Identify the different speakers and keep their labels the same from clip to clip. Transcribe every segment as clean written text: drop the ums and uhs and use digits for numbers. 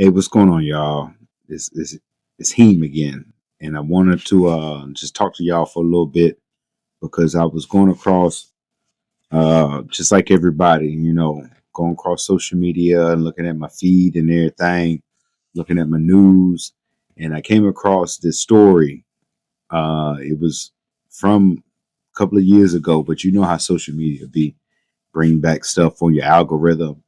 Speaker 1: Hey, what's going on, y'all? It's Heem again, and I wanted to just talk to y'all for a little bit because I was going across, just like everybody, going across social media and looking at my feed and everything, looking at my news, and I came across this story. It was from a couple of years ago, but you know how social media be bring back stuff on your algorithm.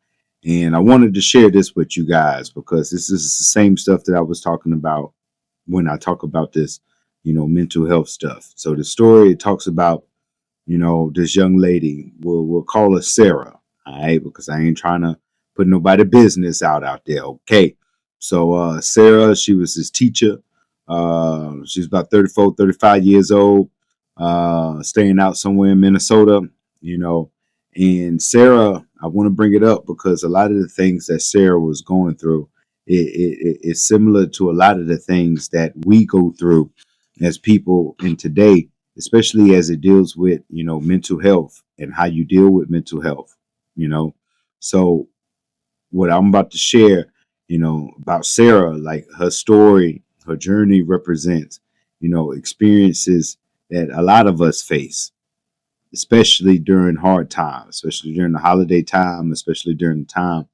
Speaker 1: And I wanted to share this with you guys because this is the same stuff that I was talking about when I talk about this, mental health stuff. So the story it talks about, this young lady. We'll call her Sarah, all right, because I ain't trying to put nobody business out there. Okay. So Sarah, she was his teacher. She's about 34, 35 years old, staying out somewhere in Minnesota, you know. And Sarah, I want to bring it up because a lot of the things that Sarah was going through is similar to a lot of the things that we go through as people in today, especially as it deals with, mental health and how you deal with mental health, you know. So what I'm about to share, about Sarah, like her story, her journey represents, experiences that a lot of us face, especially during hard times, especially during the holiday time, especially during the time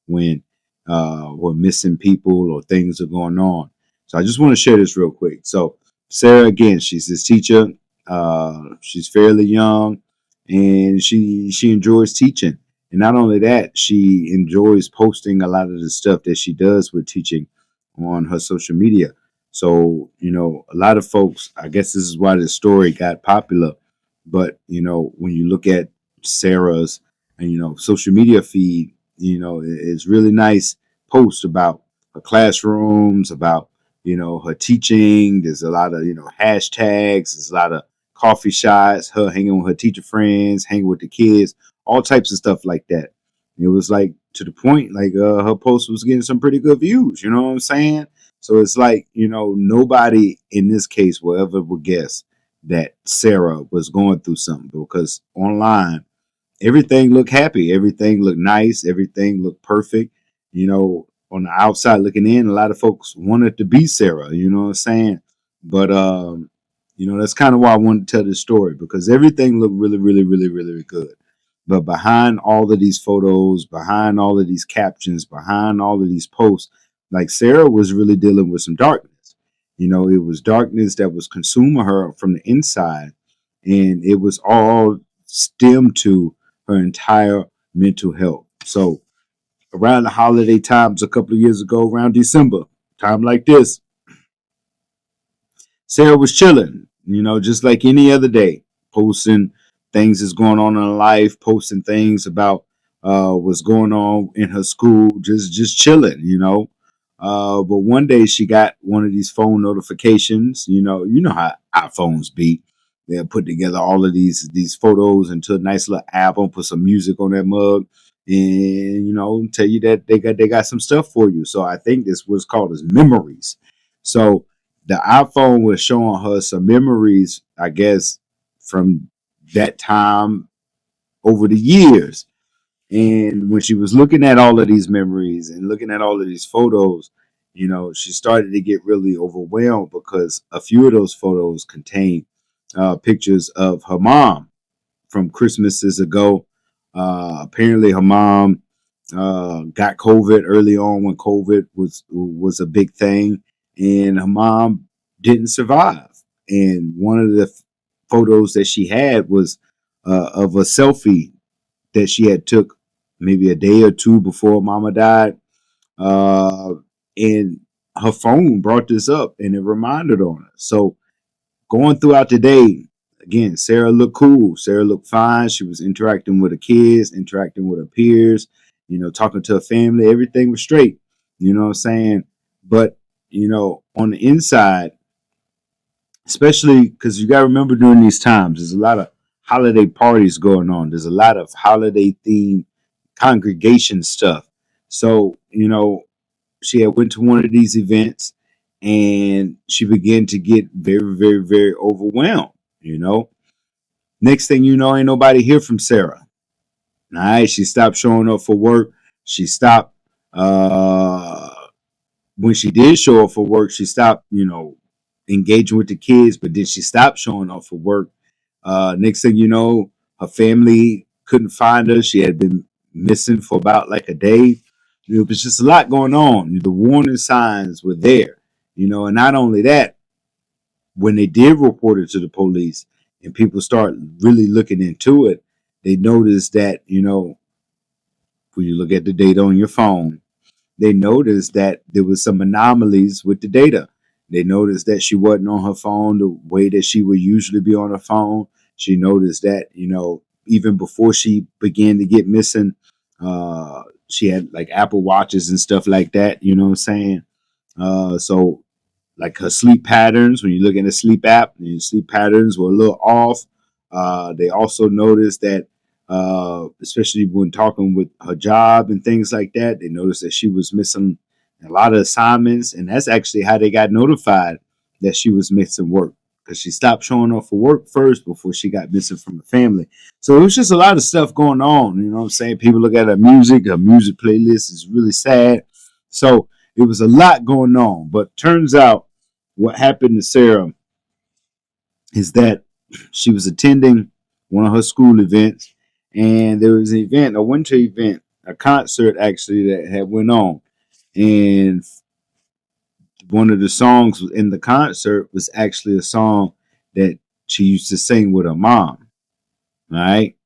Speaker 1: when we're missing people or things are going on. So I just want to share this real quick. So Sarah, again, she's this teacher. She's fairly young, and she enjoys teaching. And not only that, she enjoys posting a lot of the stuff that she does with teaching on her social media. So, a lot of folks, I guess this is why this story got popular. But, when you look at Sarah's, social media feed, it's really nice posts about her classrooms, about, her teaching. There's a lot of, hashtags. There's a lot of coffee shots, her hanging with her teacher friends, hanging with the kids, all types of stuff like that. It was like to the point, like her post was getting some pretty good views. You know what I'm saying? So it's like, nobody in this case will ever would guess that Sarah was going through something because online everything looked happy, everything looked nice, everything looked perfect. On the outside looking in, a lot of folks wanted to be Sarah. You know what I'm saying? But that's kind of why I wanted to tell this story because everything looked really, really, really, really good. But behind all of these photos, behind all of these captions, behind all of these posts, like Sarah was really dealing with some darkness. It was darkness that was consuming her from the inside, and it was all stemmed to her entire mental health. So around the holiday times a couple of years ago, around December, time like this, Sarah was chilling, just like any other day, posting things that's going on in her life, posting things about what's going on in her school, just chilling. But one day she got one of these phone notifications. You know how iPhones be. They'll put together all of these photos into a nice little album, put some music on that mug, and tell you that they got some stuff for you. So I think this was called as memories. So the iPhone was showing her some memories, I guess, from that time over the years. And when she was looking at all of these memories and looking at all of these photos, she started to get really overwhelmed because a few of those photos contain pictures of her mom from Christmases ago. Apparently, her mom got COVID early on when COVID was a big thing, and her mom didn't survive. And one of the photos that she had was of a selfie that she had took maybe a day or two before Mama died, uh, and her phone brought this up, and it reminded on her. So going throughout the day, again, Sarah looked cool. Sarah looked fine. She was interacting with her kids, interacting with her peers, talking to her family. Everything was straight. You know what I'm saying? But, on the inside, especially because you got to remember during these times, there's a lot of holiday parties going on. There's a lot of holiday themed congregation stuff. So, she had went to one of these events and she began to get very, very, very overwhelmed, you know. Next thing you know, ain't nobody hear from Sarah. All right, she stopped showing up for work. She stopped when she did show up for work, she stopped, engaging with the kids, but then she stopped showing up for work. Next thing you know, her family couldn't find her. She had been missing for about like a day. It was just a lot going on. The warning signs were there, and not only that, when they did report it to the police and people start really looking into it, they noticed that, when you look at the data on your phone, they noticed that there was some anomalies with the data. They noticed that she wasn't on her phone the way that she would usually be on her phone. She noticed that, even before she began to get missing, she had like Apple Watches and stuff like that. You know what I'm saying? So like her sleep patterns, when you look at the sleep app, your sleep patterns were a little off. They also noticed that, especially when talking with her job and things like that, they noticed that she was missing a lot of assignments, and that's actually how they got notified that she was missing work, because she stopped showing up for work first before she got missing from the family. So it was just a lot of stuff going on. You know what I'm saying? People look at her music playlist is really sad. So it was a lot going on. But turns out what happened to Sarah is that she was attending one of her school events, and there was an event, a winter event, a concert actually that had went on, and one of the songs in the concert was actually a song that she used to sing with her mom. Right?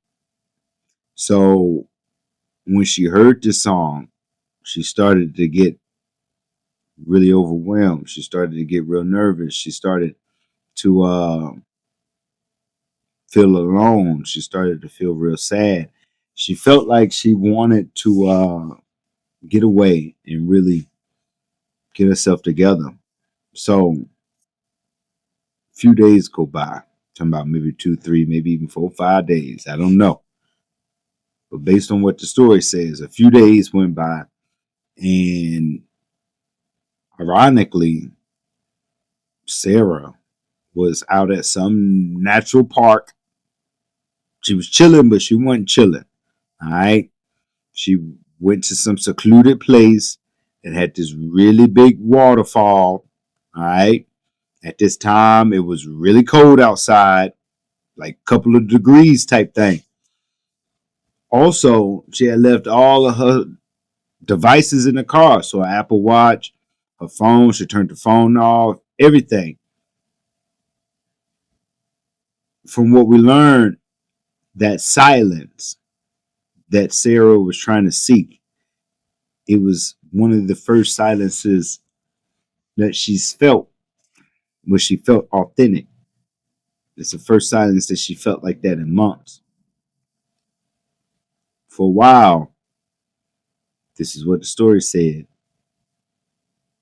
Speaker 1: So when she heard this song, she started to get really overwhelmed. She started to get real nervous. She started to feel alone. She started to feel real sad. She felt like she wanted to get away and really get herself together. So a few days go by. Talking about maybe 2, 3, maybe even 4, 5 days. I don't know. But based on what the story says, a few days went by, and ironically, Sarah was out at some natural park. She was chilling, but she wasn't chilling. All right. She went to some secluded place that had this really big waterfall. All right. At this time, it was really cold outside, like a couple of degrees type thing. Also, she had left all of her devices in the car. So her Apple Watch, her phone, she turned the phone off, everything. From what we learned, that silence that Sarah was trying to seek, it was one of the first silences that she's felt, where she felt authentic. It's the first silence that she felt like that in months. For a while, this is what the story said,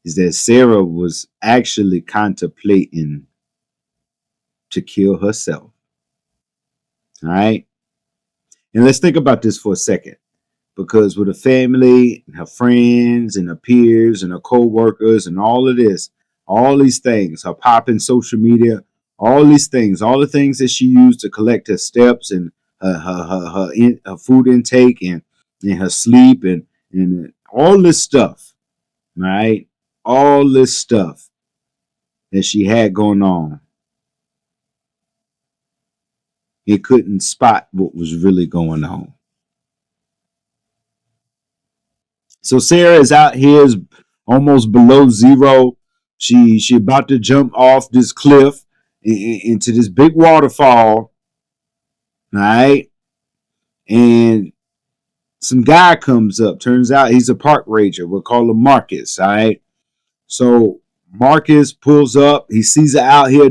Speaker 1: is that Sarah was actually contemplating to kill herself. All right. And let's think about this for a second. Because with her family, and her friends, and her peers, and her co-workers, and all of this, all these things, her popping social media, all these things, all the things that she used to collect her steps and her food intake and her sleep and all this stuff, right? All this stuff that she had going on, it couldn't spot what was really going on. So Sarah is out here, is almost below zero. She about to jump off this cliff into this big waterfall, all right? And some guy comes up. Turns out he's a park ranger. We'll call him Marcus, all right? So Marcus pulls up. He sees her out here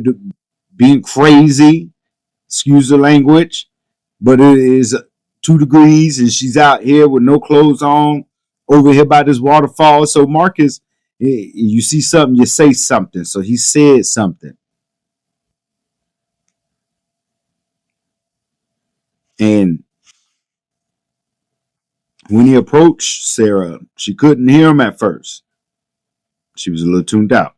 Speaker 1: being crazy. Excuse the language, but it is 2 degrees and she's out here with no clothes on over here by this waterfall. So Marcus, you see something, you say something. So he said something. And when he approached Sarah, she couldn't hear him at first. She was a little tuned out.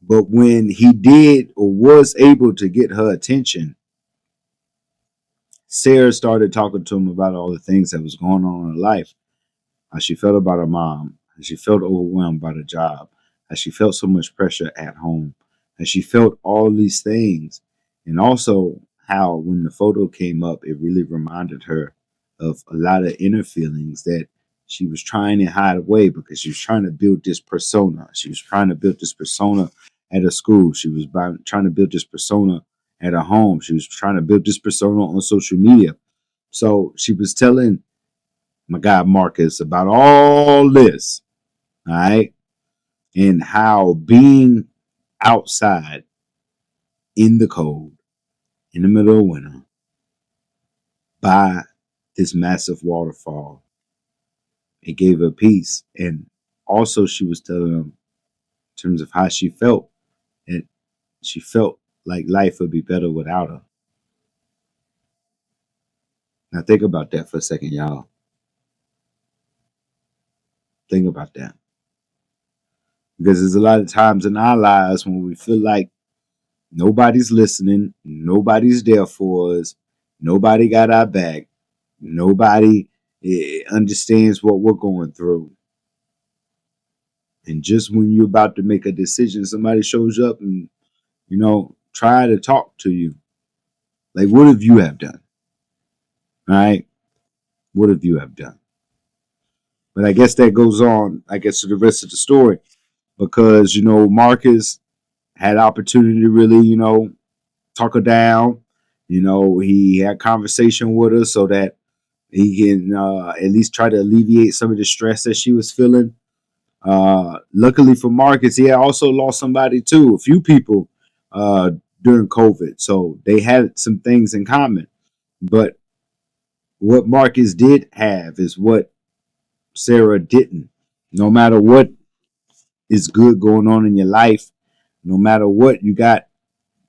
Speaker 1: But when he did or was able to get her attention, Sarah started talking to him about all the things that was going on in her life, how she felt about her mom, how she felt overwhelmed by the job, how she felt so much pressure at home, how she felt all these things. And also how when the photo came up, it really reminded her of a lot of inner feelings that she was trying to hide away because she was trying to build this persona. She was trying to build this persona at her school. She was trying to build this persona at her home. She was trying to build this persona on social media. So she was telling my guy Marcus about all this, all right, and how being outside in the cold, in the middle of winter, by this massive waterfall, it gave her peace. And also, she was telling him in terms of how she felt, and she felt like life would be better without her. Now, think about that for a second, y'all. Think about that. Because there's a lot of times in our lives when we feel like nobody's listening, nobody's there for us, nobody got our back, nobody understands what we're going through. And just when you're about to make a decision, somebody shows up and, try to talk to you. Like, what have you have done? Right? What have you have done? But I guess that goes on, I guess, to the rest of the story because, Marcus had opportunity to really, talk her down. He had conversation with her so that he can at least try to alleviate some of the stress that she was feeling. Luckily for Marcus, he had also lost somebody too, a few people uh, during COVID. So they had some things in common. But what Marcus did have is what Sarah didn't. No matter what is good going on in your life, no matter what you got,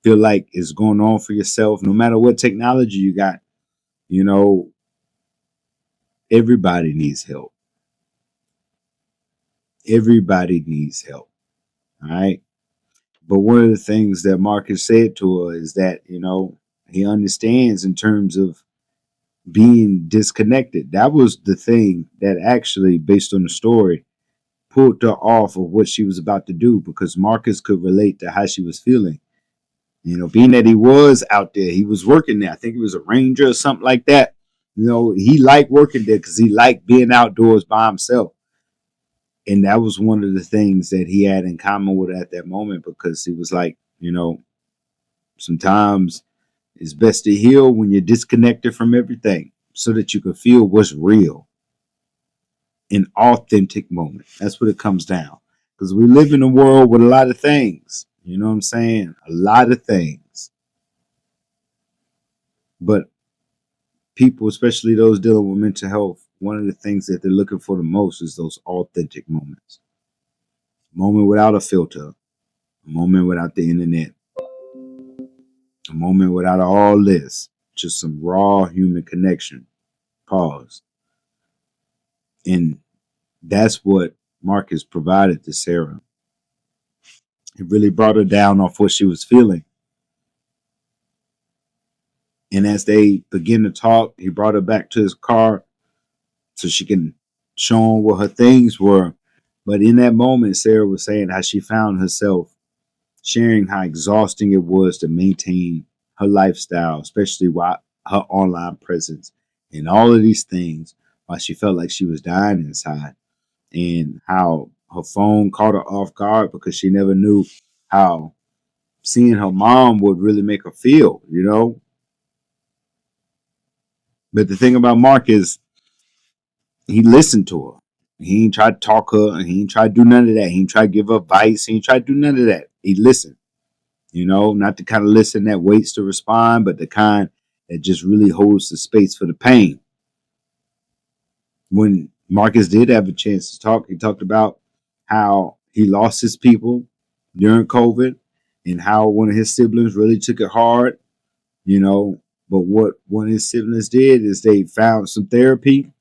Speaker 1: feel like is going on for yourself, no matter what technology you got, you know, everybody needs help. Everybody needs help. All right. But one of the things that Marcus said to her is that, he understands in terms of being disconnected. That was the thing that actually, based on the story, pulled her off of what she was about to do because Marcus could relate to how she was feeling. Being that he was out there, he was working there. I think he was a ranger or something like that. He liked working there because he liked being outdoors by himself. And that was one of the things that he had in common with her at that moment because he was like, sometimes it's best to heal when you're disconnected from everything so that you can feel what's real in authentic moment. That's what it comes down. Because we live in a world with a lot of things. You know what I'm saying? A lot of things. But people, especially those dealing with mental health, one of the things that they're looking for the most is those authentic moments. A moment without a filter, a moment without the internet, a moment without all this. Just some raw human connection. Pause. And that's what Marcus provided to Sarah. It really brought her down off what she was feeling. And as they begin to talk, he brought her back to his car so she can show him what her things were. But in that moment, Sarah was saying how she found herself sharing how exhausting it was to maintain her lifestyle, especially while her online presence and all of these things, while she felt like she was dying inside, and how her phone caught her off guard because she never knew how seeing her mom would really make her feel. But the thing about Mark is he listened to her. He ain't tried to talk her, and he ain't tried to do none of that. He ain't tried to give her advice. He ain't tried to do none of that. He listened. Not the kind of listen that waits to respond, but the kind that just really holds the space for the pain. When Marcus did have a chance to talk, he talked about how he lost his people during COVID and how one of his siblings really took it hard, you know. But what one of his siblings did is they found some therapy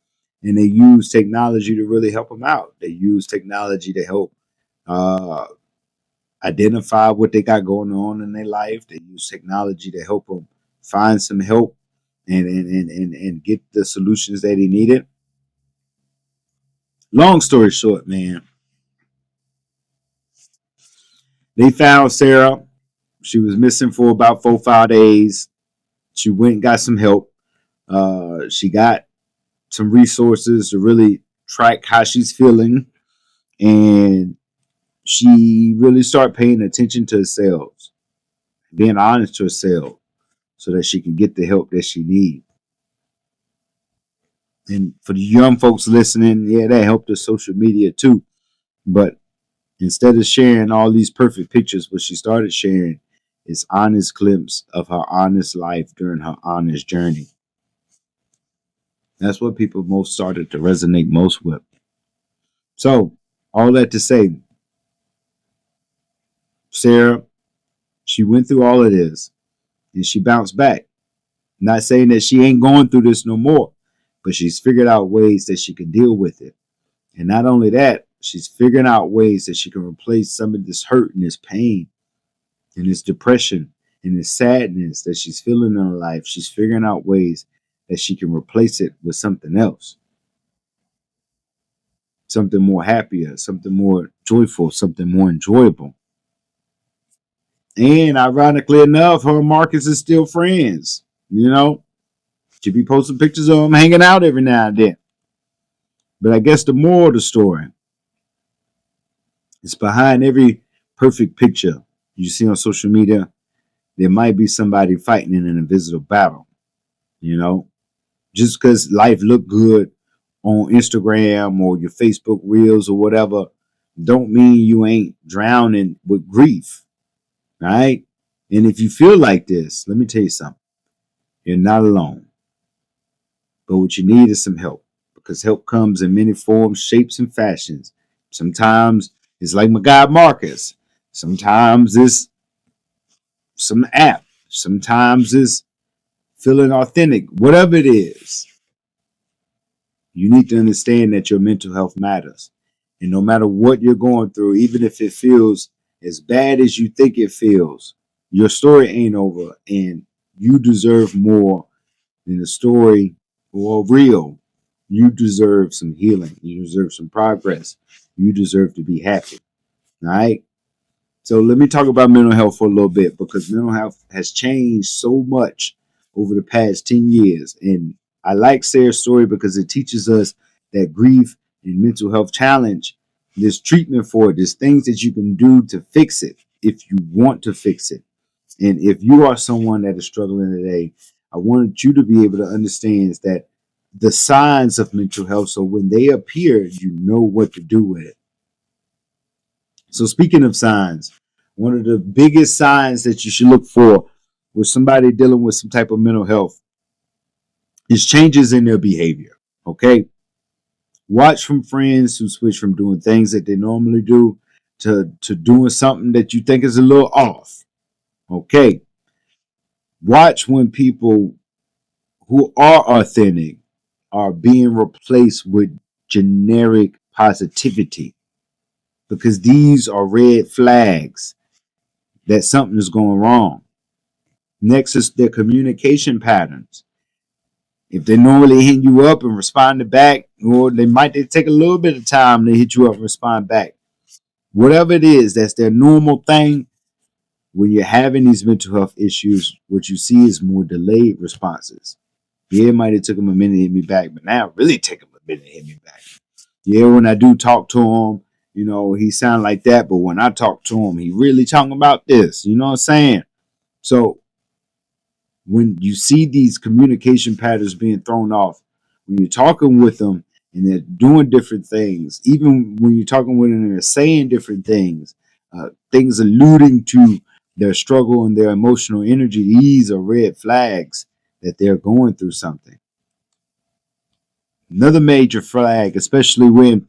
Speaker 1: and they used technology to really help him out. They used technology to help uh, identify what they got going on in their life. They use technology to help them find some help and get the solutions that he needed. Long story short, man, they found Sarah. She was missing for about 4 or 5 days. She went and got some help. She got some resources to really track how she's feeling, and she really started paying attention to herself, being honest to herself, so that she can get the help that she needs. And for the young folks listening, yeah, that helped her social media too. But instead of sharing all these perfect pictures, what she started sharing is honest clips of her honest life during her honest journey. That's what people most started to resonate most with. So, all that to say, Sarah, she went through all of this and she bounced back. Not saying that she ain't going through this no more, but she's figured out ways that she can deal with it. And not only that, she's figuring out ways that she can replace some of this hurt and this pain and this depression and this sadness that she's feeling in her life. She's figuring out ways that she can replace it with something else, something more happier, something more joyful, something more enjoyable. And ironically enough, her and Marcus is still friends. You know, she be posting pictures of them hanging out every now and then. But I guess the moral of the story is behind every perfect picture you see on social media, there might be somebody fighting in an invisible battle. You know, just because life look good on Instagram or your Facebook reels or whatever, don't mean you ain't drowning with grief. All right. And if you feel like this, let me tell you something. You're not alone. But what you need is some help, because help comes in many forms, shapes, and fashions. Sometimes it's like my guy Marcus. Sometimes it's some app. Sometimes it's feeling authentic. Whatever it is, you need to understand that your mental health matters. And no matter what you're going through, even if it feels as bad as you think it feels, your story ain't over, and you deserve more than a story or real. You deserve some healing. You deserve some progress. You deserve to be happy. All right. So let me talk about mental health for a little bit, because mental health has changed so much over the past 10 years. And I like Sarah's story because it teaches us that grief and mental health challenge, there's treatment for it. There's things that you can do to fix it if you want to fix it. And if you are someone that is struggling today, I wanted you to be able to understand that the signs of mental health, so when they appear, you know what to do with it. So speaking of signs, one of the biggest signs that you should look for with somebody dealing with some type of mental health is changes in their behavior. Okay. Watch from friends who switch from doing things that they normally do to doing something that you think is a little off. Okay. Watch when people who are authentic are being replaced with generic positivity, because these are red flags that something is going wrong. Next is their communication patterns. If they normally hit you up and respond back, or they take a little bit of time to hit you up and respond back. Whatever it is, that's their normal thing. When you're having these mental health issues, what you see is more delayed responses. Yeah, it might have took them a minute to hit me back, but now it really take them a minute to hit me back. Yeah, when I do talk to him, he sound like that, but when I talk to him, he really talking about this. You know what I'm saying? So when you see these communication patterns being thrown off, when you're talking with them and they're doing different things, even when you're talking with them and they're saying different things alluding to their struggle and their emotional energy, these are red flags that they're going through something. Another major flag, especially when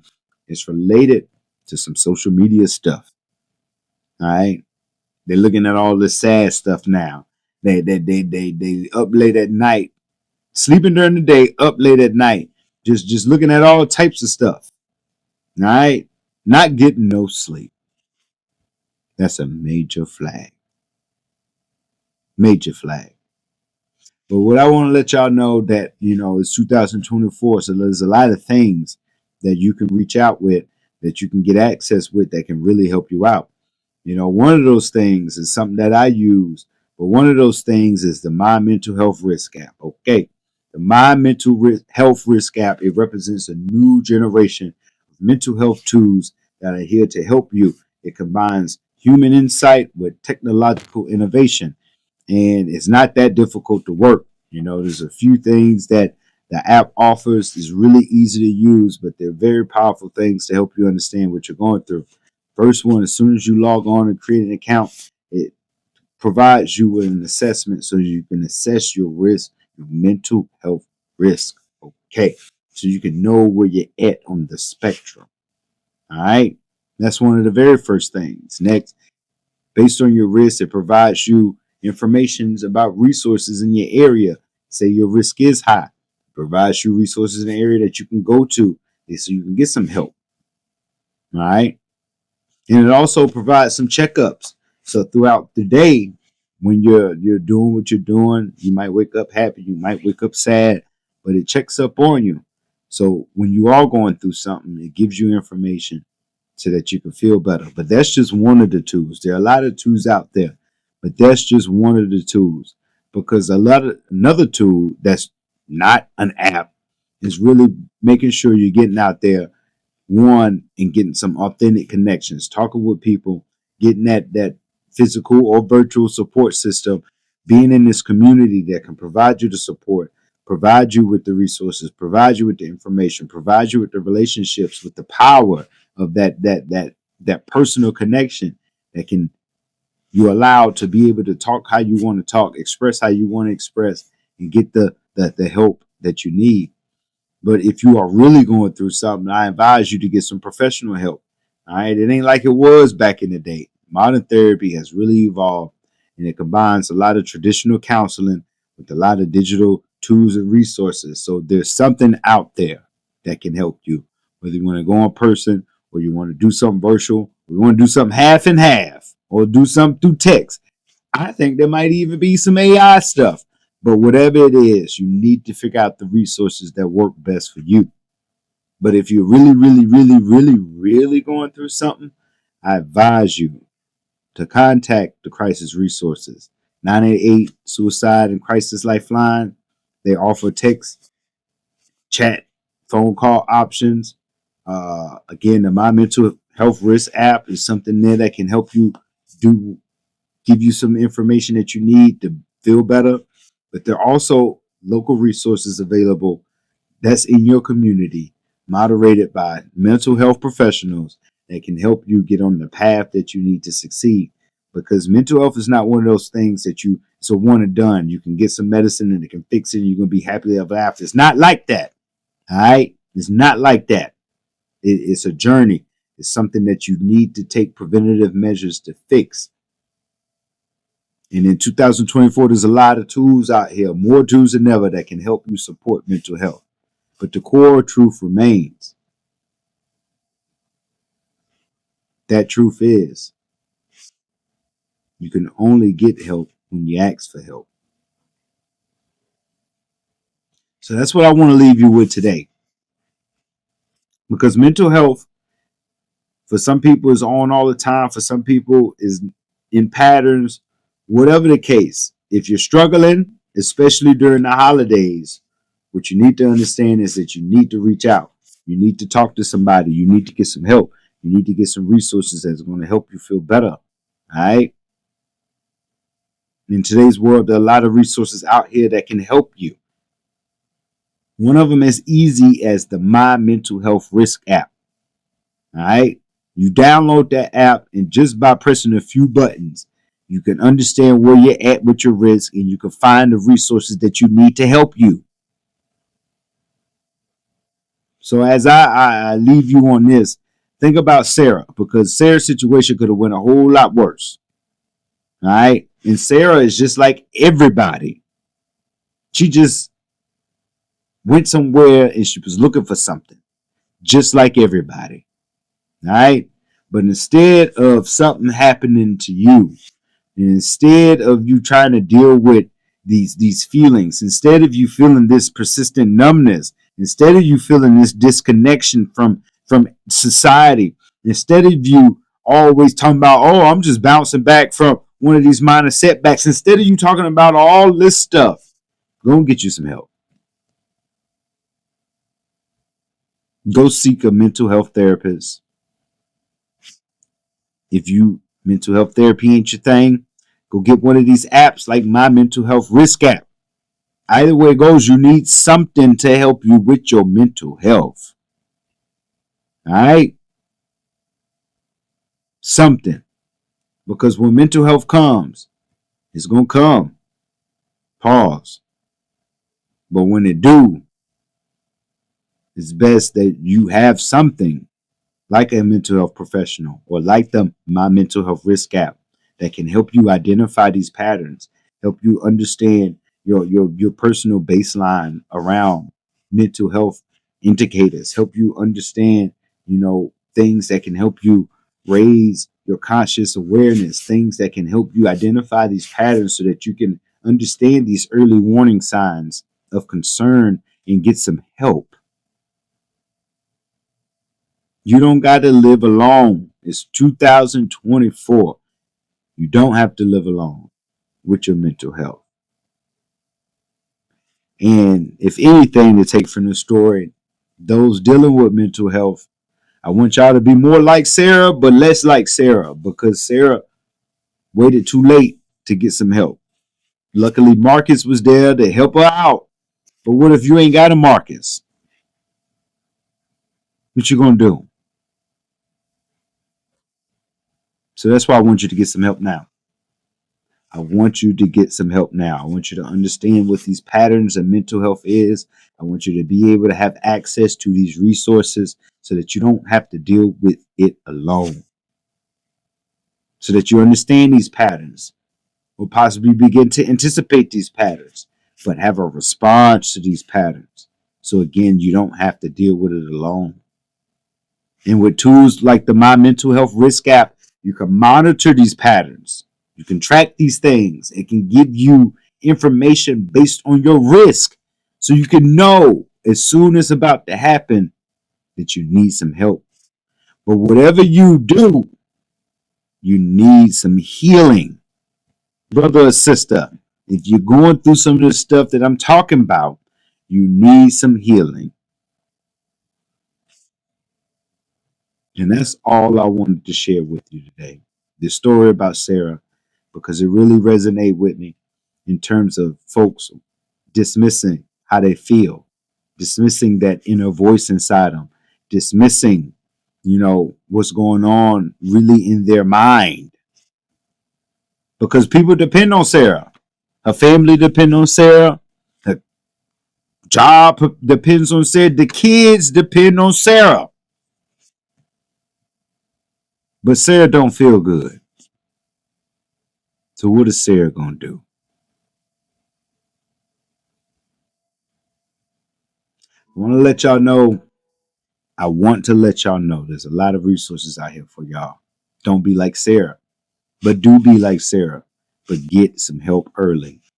Speaker 1: it's related to some social media stuff. All right. They're looking at all this sad stuff now. They up late at night, sleeping during the day, up late at night, just looking at all types of stuff. All right. Not getting no sleep. That's a major flag. Major flag. But what I want to let y'all know that, it's 2024, so there's a lot of things that you can reach out with, that you can get access with, that can really help you out. One of those things is something that I use, but one of those things is the My Mental Health Risk app. Okay. The My Health Risk app, it represents a new generation of mental health tools that are here to help you. It combines human insight with technological innovation, and it's not that difficult to work. There's a few things that the app offers is really easy to use, but they're very powerful things to help you understand what you're going through. First one, as soon as you log on and create an account, it provides you with an assessment so you can assess your risk, your mental health risk. Okay. So you can know where you're at on the spectrum. All right. That's one of the very first things. Next, based on your risk, it provides you information about resources in your area. Say your risk is high. It provides you resources in the area that you can go to so you can get some help. All right. And it also provides some checkups. So throughout the day, when you're doing what you're doing, you might wake up happy, you might wake up sad, but it checks up on you. So when you are going through something, it gives you information so that you can feel better. But that's just one of the tools. There are a lot of tools out there, but that's just one of the tools. Because another tool that's not an app is really making sure you're getting out there, one, and getting some authentic connections, talking with people, getting that physical or virtual support system, being in this community that can provide you the support, provide you with the resources, provide you with the information, provide you with the relationships, with the power of that personal connection that can you allow to be able to talk how you want to talk, express how you want to express, and get the help that you need. But if you are really going through something, I advise you to get some professional help. All right. It ain't like it was back in the day. Modern therapy has really evolved, and it combines a lot of traditional counseling with a lot of digital tools and resources. So there's something out there that can help you, whether you want to go in person or you want to do something virtual, or you want to do something half and half, or do something through text. I think there might even be some AI stuff. But whatever it is, you need to figure out the resources that work best for you. But if you're really, really, really, really, really going through something, I advise you to contact the crisis resources. 988 Suicide and Crisis Lifeline. They offer text, chat, phone call options. Again, the My Mental Health Risk app is something there that can help you give you some information that you need to feel better. But there are also local resources available that's in your community, moderated by mental health professionals that can help you get on the path that you need to succeed. Because mental health is not one of those things that it's a one and done. You can get some medicine and it can fix it and you're going to be happily ever after. It's not like that. All right? It's not like that. It's a journey. It's something that you need to take preventative measures to fix. And in 2024, there's a lot of tools out here, more tools than ever, that can help you support mental health. But the core truth remains. That truth is, you can only get help when you ask for help. So that's what I want to leave you with today. Because mental health, for some people, is on all the time. For some people, is in patterns. Whatever the case, if you're struggling, especially during the holidays, what you need to understand is that you need to reach out. You need to talk to somebody. You need to get some help. You need to get some resources that's going to help you feel better. All right? In today's world, there are a lot of resources out here that can help you. One of them as easy as the My Mental Health Risk app. All right? You download that app, and just by pressing a few buttons, you can understand where you're at with your risk, and you can find the resources that you need to help you. So as I leave you on this, think about Sarah, because Sarah's situation could have went a whole lot worse. All right? And Sarah is just like everybody. She just went somewhere and she was looking for something, just like everybody. All right? But instead of something happening to you, and instead of you trying to deal with these feelings, instead of you feeling this persistent numbness, Instead of you feeling this disconnection from society, instead of you always talking about, oh, I'm just bouncing back from one of these minor setbacks, instead of you talking about all this stuff, go and get you some help. Go seek a mental health therapist. If you mental health therapy ain't your thing, go get one of these apps like My Mental Health Risk app. Either way it goes, you need something to help you with your mental health. All right? Something. Because when mental health comes, it's going to come. Pause. But when it do, it's best that you have something like a mental health professional or like the My Mental Health Risk app that can help you identify these patterns, help you understand your personal baseline around mental health indicators, help you understand, things that can help you raise your conscious awareness, things that can help you identify these patterns so that you can understand these early warning signs of concern and get some help. You don't got to live alone. It's 2024. You don't have to live alone with your mental health. And if anything to take from the story, those dealing with mental health, I want y'all to be more like Sarah, but less like Sarah, because Sarah waited too late to get some help. Luckily, Marcus was there to help her out. But what if you ain't got a Marcus? What you gonna do? So that's why I want you to get some help now. I want you to get some help now. I want you to understand what these patterns of mental health is. I want you to be able to have access to these resources so that you don't have to deal with it alone. So that you understand these patterns or possibly begin to anticipate these patterns, but have a response to these patterns. So again, you don't have to deal with it alone. And with tools like the My Mental Health Risk app, you can monitor these patterns. You can track these things. It can give you information based on your risk. So you can know as soon as it's about to happen that you need some help. But whatever you do, you need some healing. Brother or sister, if you're going through some of the stuff that I'm talking about, you need some healing. And that's all I wanted to share with you today. This story about Sarah, because it really resonated with me in terms of folks dismissing how they feel, dismissing that inner voice inside them, dismissing, what's going on really in their mind. Because people depend on Sarah. Her family depend on Sarah. Her job depends on Sarah. The kids depend on Sarah. But Sarah don't feel good. So what is Sarah going to do? I want to let y'all know. I want to let y'all know there's a lot of resources out here for y'all. Don't be like Sarah, but do be like Sarah, but get some help early.